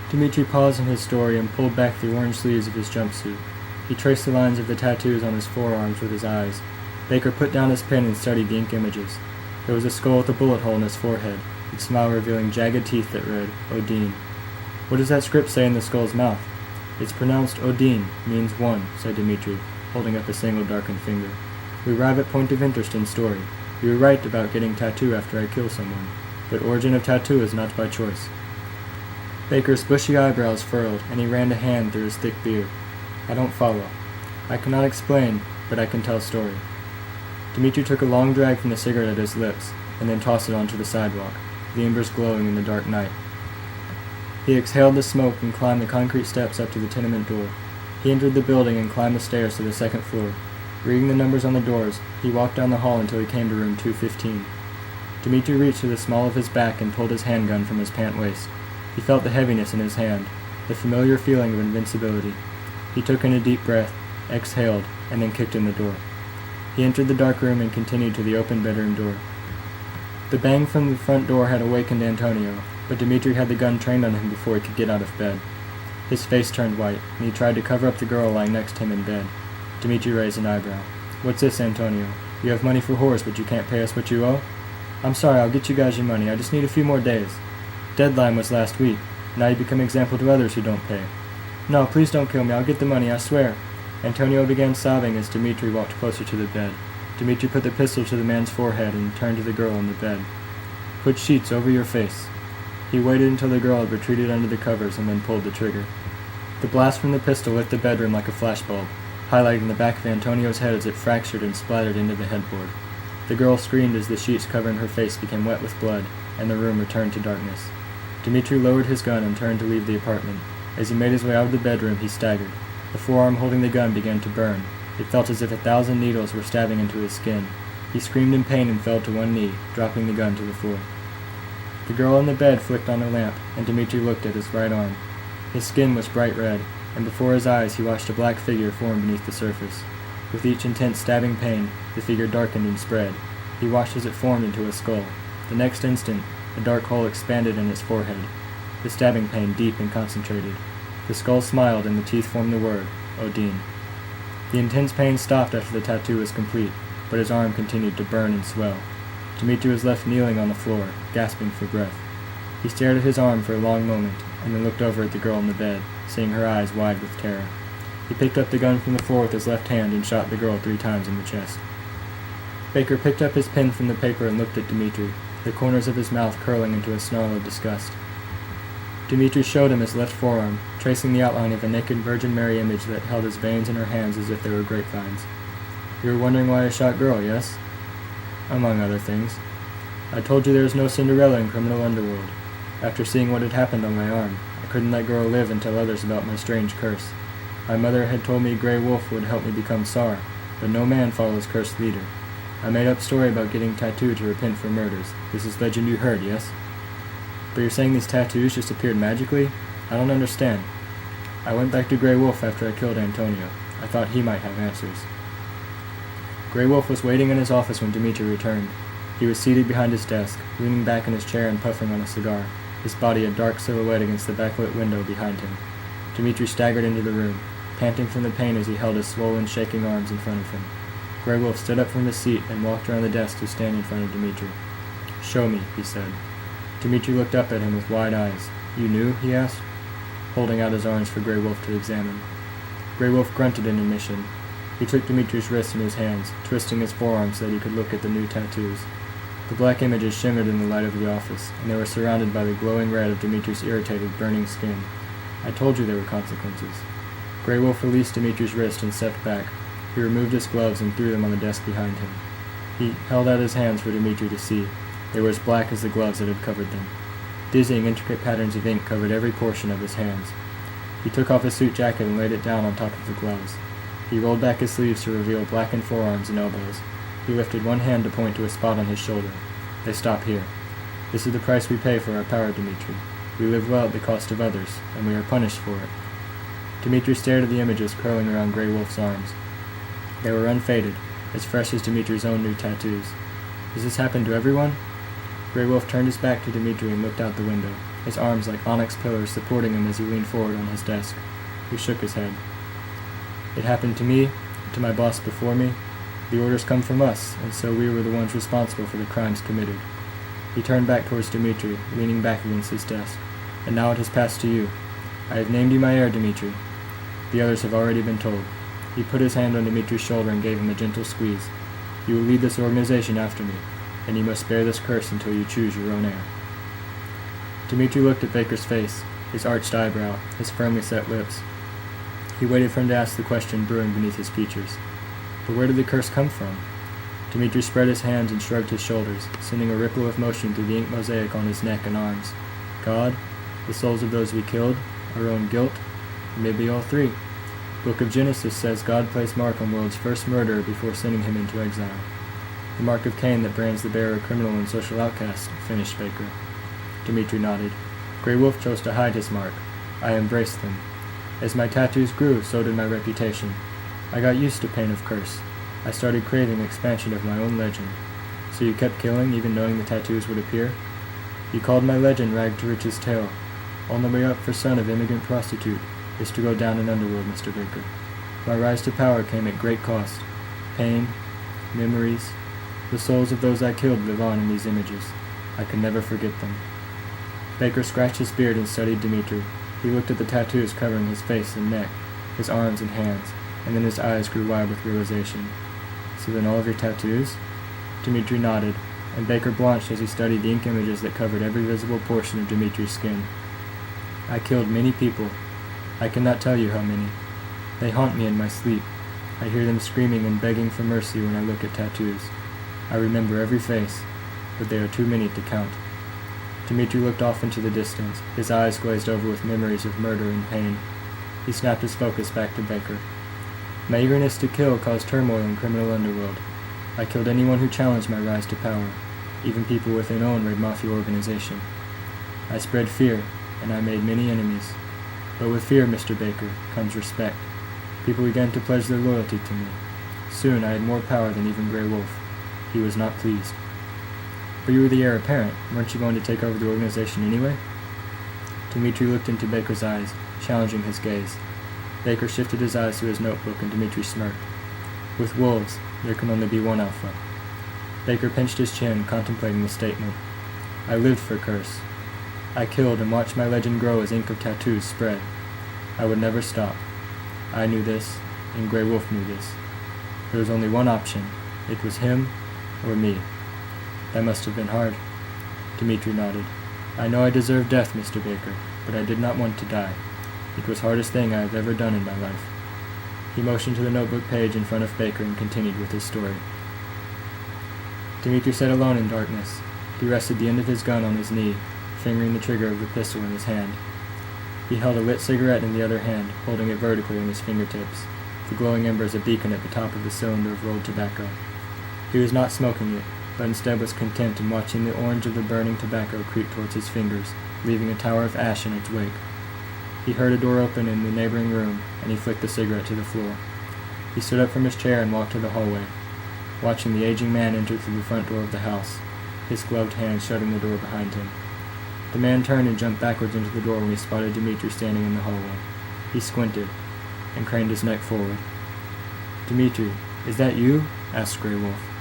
Dmitri paused in his story and pulled back the orange sleeves of his jumpsuit. He traced the lines of the tattoos on his forearms with his eyes. Baker put down his pen and studied the ink images. There was a skull with a bullet hole in his forehead, its smile revealing jagged teeth that read, Odin. What does that script say in the skull's mouth? It's pronounced Odin, means one, said Dmitri, holding up a single darkened finger. We arrive at point of interest in story. You were right about getting tattoo after I kill someone, but origin of tattoo is not by choice. Baker's bushy eyebrows furrowed, and he ran a hand through his thick beard. I don't follow. I cannot explain, but I can tell story. Dmitri took a long drag from the cigarette at his lips, and then tossed it onto the sidewalk, the embers glowing in the dark night. He exhaled the smoke and climbed the concrete steps up to the tenement door. He entered the building and climbed the stairs to the second floor. Reading the numbers on the doors, he walked down the hall until he came to room 215. Dmitri reached to the small of his back and pulled his handgun from his pant waist. He felt the heaviness in his hand, the familiar feeling of invincibility. He took in a deep breath, exhaled, and then kicked in the door. He entered the dark room and continued to the open bedroom door. The bang from the front door had awakened Antonio, but Dmitri had the gun trained on him before he could get out of bed. His face turned white, and he tried to cover up the girl lying next to him in bed. Dmitri raised an eyebrow. What's this, Antonio? You have money for whores, but you can't pay us what you owe? I'm sorry, I'll get you guys your money. I just need a few more days. Deadline was last week. Now you become example to others who don't pay. No, please don't kill me. I'll get the money, I swear. Antonio began sobbing as Dmitri walked closer to the bed. Dmitri put the pistol to the man's forehead and turned to the girl in the bed. Put sheets over your face. He waited until the girl had retreated under the covers and then pulled the trigger. The blast from the pistol lit the bedroom like a flashbulb, highlighting the back of Antonio's head as it fractured and splattered into the headboard. The girl screamed as the sheets covering her face became wet with blood, and the room returned to darkness. Dmitri lowered his gun and turned to leave the apartment. As he made his way out of the bedroom, he staggered. The forearm holding the gun began to burn. It felt as if 1,000 needles were stabbing into his skin. He screamed in pain and fell to one knee, dropping the gun to the floor. The girl in the bed flicked on her lamp, and Dmitri looked at his right arm. His skin was bright red, and before his eyes he watched a black figure form beneath the surface. With each intense stabbing pain, the figure darkened and spread. He watched as it formed into a skull. The next instant, a dark hole expanded in its forehead, the stabbing pain deep and concentrated. The skull smiled, and the teeth formed the word, Odin. The intense pain stopped after the tattoo was complete, but his arm continued to burn and swell. Dmitri was left kneeling on the floor, gasping for breath. He stared at his arm for a long moment, and then looked over at the girl in the bed, seeing her eyes wide with terror. He picked up the gun from the floor with his left hand and shot the girl 3 times in the chest. Baker picked up his pen from the paper and looked at Dmitri, the corners of his mouth curling into a snarl of disgust. Dmitri showed him his left forearm, tracing the outline of a naked Virgin Mary image that held his veins in her hands as if they were grapevines. You were wondering why I shot girl, yes? Among other things. I told you there was no Cinderella in criminal underworld. After seeing what had happened on my arm, I couldn't let girl live and tell others about my strange curse. My mother had told me Grey Wolf would help me become Tsar, but no man follows cursed leader. I made up story about getting tattooed to repent for murders. This is legend you heard, yes? But you're saying these tattoos just appeared magically? I don't understand. I went back to Grey Wolf after I killed Antonio. I thought he might have answers. Grey Wolf was waiting in his office when Dmitri returned. He was seated behind his desk, leaning back in his chair and puffing on a cigar, his body a dark silhouette against the backlit window behind him. Dmitri staggered into the room, panting from the pain as he held his swollen, shaking arms in front of him. Grey Wolf stood up from his seat and walked around the desk to stand in front of Dmitri. Show me, he said. Dmitri looked up at him with wide eyes. You knew? He asked, holding out his arms for Grey Wolf to examine. Grey Wolf grunted in admission. He took Dmitri's wrists in his hands, twisting his forearms so that he could look at the new tattoos. The black images shimmered in the light of the office, and they were surrounded by the glowing red of Dmitri's irritated, burning skin. I told you there were consequences. Grey Wolf released Dmitri's wrist and stepped back. He removed his gloves and threw them on the desk behind him. He held out his hands for Dmitri to see. They were as black as the gloves that had covered them. Dizzying, intricate patterns of ink covered every portion of his hands. He took off his suit jacket and laid it down on top of the gloves. He rolled back his sleeves to reveal blackened forearms and elbows. He lifted one hand to point to a spot on his shoulder. They stop here. This is the price we pay for our power, Dmitri. We live well at the cost of others, and we are punished for it. Dmitri stared at the images curling around Grey Wolf's arms. They were unfaded, as fresh as Dmitri's own new tattoos. Does this happen to everyone? Grey Wolf turned his back to Dmitri and looked out the window. his arms like onyx pillars supporting him as he leaned forward on his desk. He shook his head. It happened to me, to my boss before me. The orders come from us, and so we were the ones responsible for the crimes committed. He turned back towards Dmitri, leaning back against his desk. And now it has passed to you. I have named you my heir, Dmitri. The others have already been told. He put his hand on Dmitri's shoulder and gave him a gentle squeeze. You will lead this organization after me, and you must bear this curse until you choose your own heir. Dmitri looked at Baker's face, his arched eyebrow, his firmly set lips. He waited for him to ask the question brewing beneath his features. But where did the curse come from? Dmitri spread his hands and shrugged his shoulders, sending a ripple of motion through the ink mosaic on his neck and arms. God, the souls of those we killed, our own guilt, maybe all three. Book of Genesis says God placed mark on world's first murderer before sending him into exile. The mark of Cain that brands the bearer criminal and social outcast, finished Baker. Dmitri nodded. Grey Wolf chose to hide his mark. I embraced them. As my tattoos grew, so did my reputation. I got used to pain of curse. I started craving expansion of my own legend. So you kept killing, even knowing the tattoos would appear? You called my legend Rag to Riches Tale. On the way up for son of immigrant prostitute is to go down in underworld, Mr. Baker. My rise to power came at great cost. Pain, memories, the souls of those I killed live on in these images. I can never forget them. Baker scratched his beard and studied Dmitri. He looked at the tattoos covering his face and neck, his arms and hands, and then his eyes grew wide with realization. So then all of your tattoos? Dmitri nodded, and Baker blanched as he studied the ink images that covered every visible portion of Dmitri's skin. I killed many people. I cannot tell you how many. They haunt me in my sleep. I hear them screaming and begging for mercy when I look at tattoos. I remember every face, but they are too many to count. Dmitri looked off into the distance, his eyes glazed over with memories of murder and pain. He snapped his focus back to Baker. My eagerness to kill caused turmoil in criminal underworld. I killed anyone who challenged my rise to power, even people within own Red Mafia organization. I spread fear, and I made many enemies. But with fear, Mr. Baker, comes respect. People began to pledge their loyalty to me. Soon I had more power than even Grey Wolf. He was not pleased. But you were the heir apparent. Weren't you going to take over the organization anyway? Dmitri looked into Baker's eyes, challenging his gaze. Baker shifted his eyes to his notebook, and Dmitri smirked. With wolves, there can only be one alpha. Baker pinched his chin, contemplating the statement. I lived for Curse. I killed and watched my legend grow as ink of tattoos spread. I would never stop. I knew this, and Grey Wolf knew this. There was only one option. It was him or me. That must have been hard. Dmitri nodded. I know I deserved death, Mr. Baker, but I did not want to die. It was the hardest thing I have ever done in my life. He motioned to the notebook page in front of Baker and continued with his story. Dmitri sat alone in darkness. He rested the end of his gun on his knee, fingering the trigger of the pistol in his hand. He held a lit cigarette in the other hand, holding it vertically on his fingertips, the glowing embers a beacon at the top of the cylinder of rolled tobacco. He was not smoking it, but instead was content in watching the orange of the burning tobacco creep towards his fingers, leaving a tower of ash in its wake. He heard a door open in the neighboring room, and he flicked the cigarette to the floor. He stood up from his chair and walked to the hallway, watching the aging man enter through the front door of the house, his gloved hand shutting the door behind him. The man turned and jumped backwards into the door when he spotted Dmitri standing in the hallway. He squinted, and craned his neck forward. "Dmitri, is that you?" asked Grey Wolf.